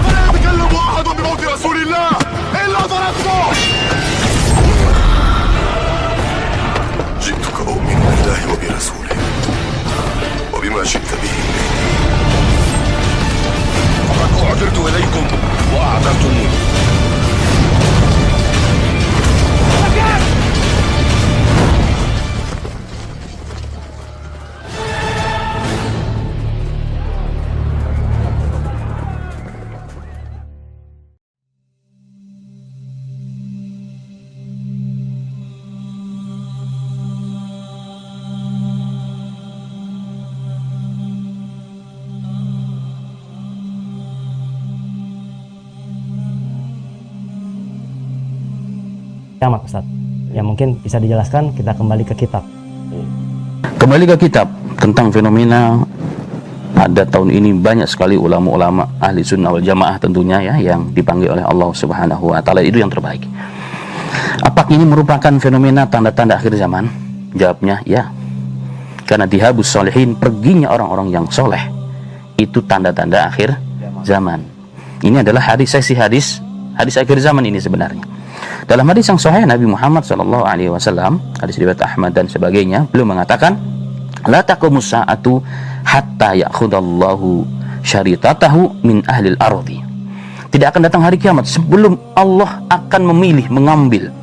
فلا يتكلم أحد بموت رسول الله إلا ضربته. جئتك أؤمن بالله وبرسوله وبما جئت به فقد أعذرت إليكم وأعذرتموني. Kiamat, Ustaz. Ya mungkin bisa dijelaskan, kita kembali ke kitab. Kembali ke kitab tentang fenomena pada tahun ini banyak sekali ulama-ulama ahli sunnah wal jamaah tentunya ya yang dipanggil oleh Allah Subhanahu wa taala, itu yang terbaik. Apakah ini merupakan fenomena tanda-tanda akhir zaman? Jawabnya ya. Karena dihabus solehin, perginya orang-orang yang soleh, itu tanda-tanda akhir zaman. Ini adalah hadis akhir zaman ini sebenarnya. Dalam hadis yang sahih Nabi Muhammad SAW, hadis riwayat Ahmad dan sebagainya, beliau mengatakan, la taqumus sa'atu hatta ya'khudallahu syaritatahu min ahlil ardi. Tidak akan datang hari kiamat sebelum Allah akan memilih, mengambil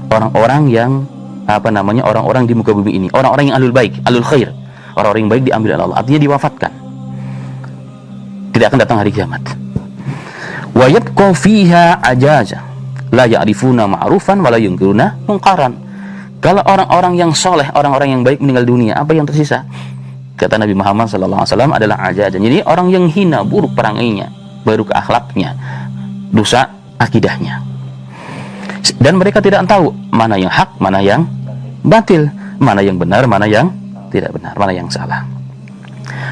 orang-orang yang orang-orang di muka bumi ini, orang-orang yang ahlul baik, ahlul khair, orang-orang yang baik diambil oleh Allah, artinya diwafatkan. Tidak akan datang hari kiamat. Wa yabqa fiha ajaza la ya'rifuna ma'rufan wa la yunkiruna munkaran. Kalau orang-orang yang soleh, orang-orang yang baik meninggal dunia, apa yang tersisa? Kata Nabi Muhammad SAW adalah ajajan. Jadi orang yang hina, buruk perangainya, buruk akhlaknya, dosa akidahnya. Dan mereka tidak tahu mana yang hak, mana yang batil, mana yang benar, mana yang tidak benar, mana yang salah.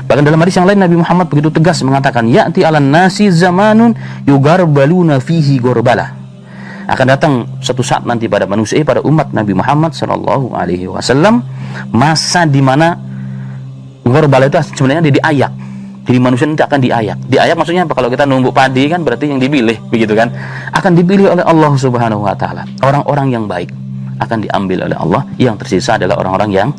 Bahkan dalam hadis yang lain Nabi Muhammad begitu tegas mengatakan, ya'ti 'alan nasi zamanun yugarbaluna fihi gorbala. Akan datang suatu saat nanti pada manusia, pada umat Nabi Muhammad SAW, masa di mana gorbala itu sebenarnya diayak. Jadi manusia nanti akan diayak. Diayak maksudnya apa? Kalau kita numbuk padi kan berarti yang dipilih, begitu kan? Akan dipilih oleh Allah Subhanahu wa taala. Orang-orang yang baik akan diambil oleh Allah, yang tersisa adalah orang-orang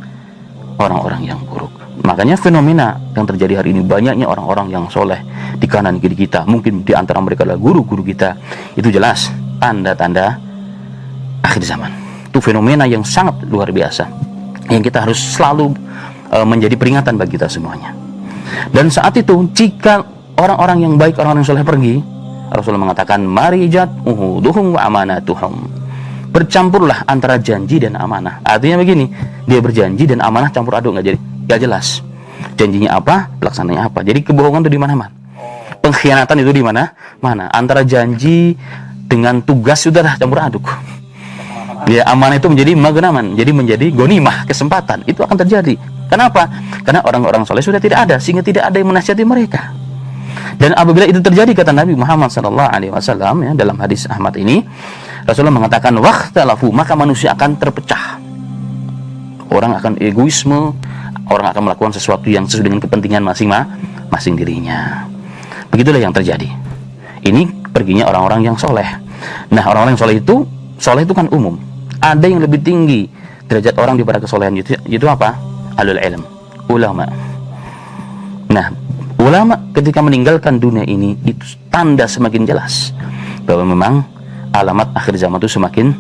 yang buruk. Makanya fenomena yang terjadi hari ini, banyaknya orang-orang yang soleh di kanan kiri kita, mungkin di antara mereka adalah guru-guru kita, itu jelas tanda-tanda akhir zaman. Itu fenomena yang sangat luar biasa, yang kita harus selalu menjadi peringatan bagi kita semuanya. Dan saat itu jika orang-orang yang baik, orang-orang yang soleh pergi, Rasulullah mengatakan, marijat uhuduhum wa amanatuhum. Bercampurlah antara janji dan amanah. Artinya begini, dia berjanji dan amanah campur aduk, nggak jelas. Janjinya apa, pelaksananya apa. Jadi kebohongan itu di mana-mana. Pengkhianatan itu di mana-mana. Antara janji dengan tugas sudah campur aduk. Ya, amanah itu menjadi magnaman, jadi menjadi gonimah, kesempatan. Itu akan terjadi. Kenapa? Karena orang-orang soleh sudah tidak ada, sehingga tidak ada yang menasihati mereka. Dan apabila itu terjadi, kata Nabi Muhammad SAW ya, dalam hadis Ahmad ini, Rasulullah mengatakan, waqtalafu, maka manusia akan terpecah. Orang akan egoisme, orang akan melakukan sesuatu yang sesuai dengan kepentingan masing-masing dirinya. Begitulah yang terjadi. Ini perginya orang-orang yang soleh. Nah, orang-orang yang soleh itu kan umum. Ada yang lebih tinggi derajat orang daripada kesolehan itu apa? Ahlul ilm, ulama. Nah, ulama ketika meninggalkan dunia ini, itu tanda semakin jelas bahwa memang alamat akhir zaman itu semakin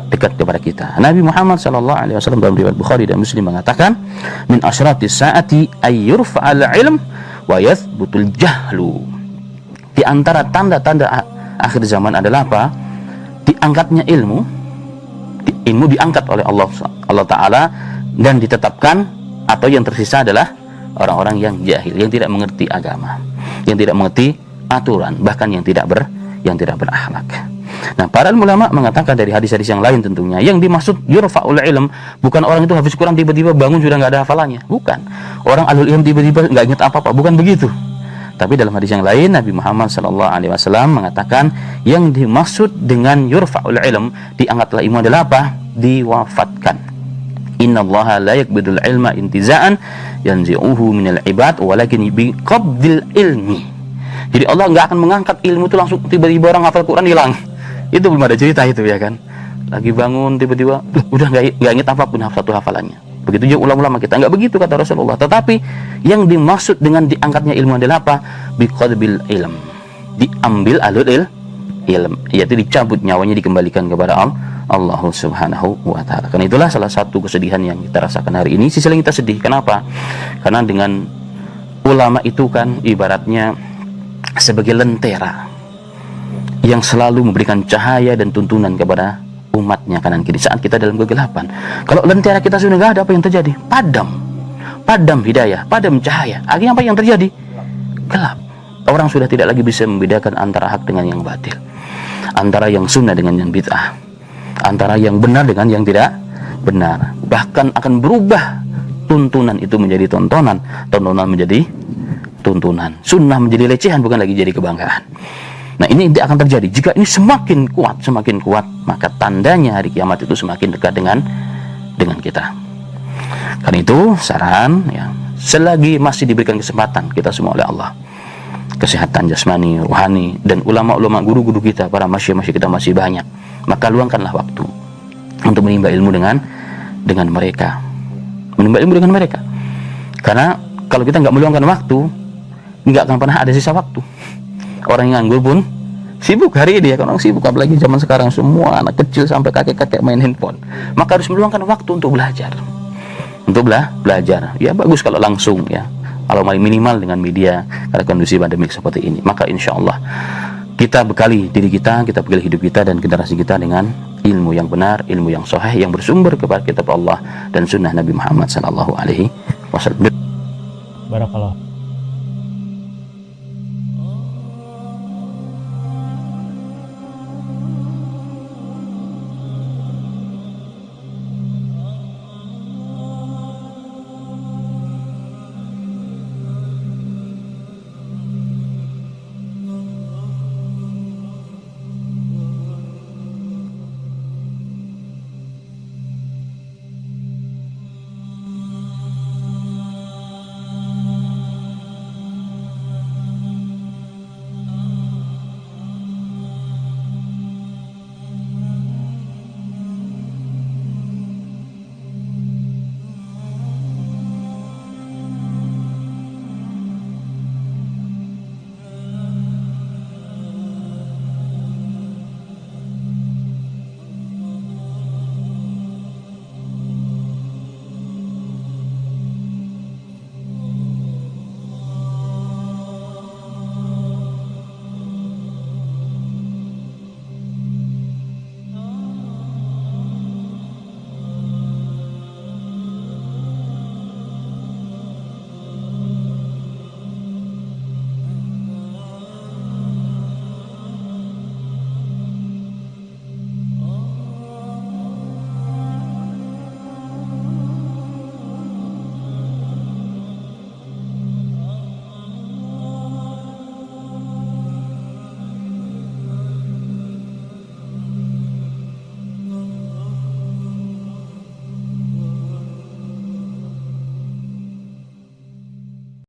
dekat kepada kita. Nabi Muhammad SAW dalam riwayat Bukhari dan Muslim mengatakan, min asyratis saati ayyurfa'al ilm wa yathbutul jahlu. Di antara tanda-tanda akhir zaman adalah apa? Diangkatnya ilmu diangkat oleh Allah Ta'ala dan ditetapkan, atau yang tersisa adalah orang-orang yang jahil, yang tidak mengerti agama, yang tidak mengerti aturan, bahkan yang tidak berakhlak. Nah, para ulama mengatakan dari hadis-hadis yang lain tentunya, yang dimaksud yurfa'ul ilm bukan orang itu hafiz Quran tiba-tiba bangun sudah nggak ada hafalannya, bukan. Orang ahlul ilm tiba-tiba nggak ingat apa-apa, bukan begitu. Tapi dalam hadis yang lain Nabi Muhammad SAW mengatakan yang dimaksud dengan yurfa'ul ilm, diangkatlah ilmu, adalah apa? Diwafatkan. Innallaha la yakbidul ilma intiza'an yanzi'uhu minal ibad walakin biqabdil ilmi. Jadi Allah nggak akan mengangkat ilmu itu langsung tiba-tiba orang hafal Quran hilang. Itu belum ada cerita itu ya kan. Lagi bangun tiba-tiba udah nggak inget apapun satu hafalannya. Begitu juga ulama-ulama kita, nggak begitu kata Rasulullah. Tetapi yang dimaksud dengan diangkatnya ilmu adalah apa? Biqadbil ilm, diambil alul ilm, yaitu dicabut nyawanya, dikembalikan kepada Allah Subhanahu wa ta'ala. Karena itulah salah satu kesedihan yang kita rasakan hari ini. Sisi lain kita sedih. Kenapa? Karena dengan ulama itu kan ibaratnya sebagai lentera yang selalu memberikan cahaya dan tuntunan kepada umatnya kanan kiri saat kita dalam kegelapan. Kalau lentera kita sudah nggak ada, apa yang terjadi? Padam hidayah, padam cahaya. Akhirnya apa yang terjadi? Gelap. Orang sudah tidak lagi bisa membedakan antara hak dengan yang batil, antara yang sunnah dengan yang bid'ah, antara yang benar dengan yang tidak benar. Bahkan akan berubah tuntunan itu menjadi tontonan, tontonan menjadi tuntunan, sunnah menjadi lecehan, bukan lagi jadi kebanggaan. Nah, ini tidak akan terjadi. Jika ini semakin kuat, maka tandanya hari kiamat itu semakin dekat dengan kita. Karena itu saran ya, selagi masih diberikan kesempatan kita semua oleh Allah, kesehatan jasmani, rohani, dan ulama-ulama guru-guru kita, para masyayikh kita masih banyak, maka luangkanlah waktu untuk menimba ilmu dengan mereka. Karena kalau kita nggak meluangkan waktu, nggak akan pernah ada sisa waktu. Orang yang nganggur pun sibuk hari ini ya, orang sibuk, apalagi zaman sekarang semua anak kecil sampai kakek-kakek main handphone. Maka harus meluangkan waktu untuk belajar. Ya bagus kalau langsung ya. Kalau minimal dengan media karena kondisi pandemik seperti ini, maka insya Allah kita bekali diri kita bekali hidup kita dan generasi kita dengan ilmu yang benar, ilmu yang sahih, yang bersumber kepada kitab Allah dan sunnah Nabi Muhammad SAW. Barakallah.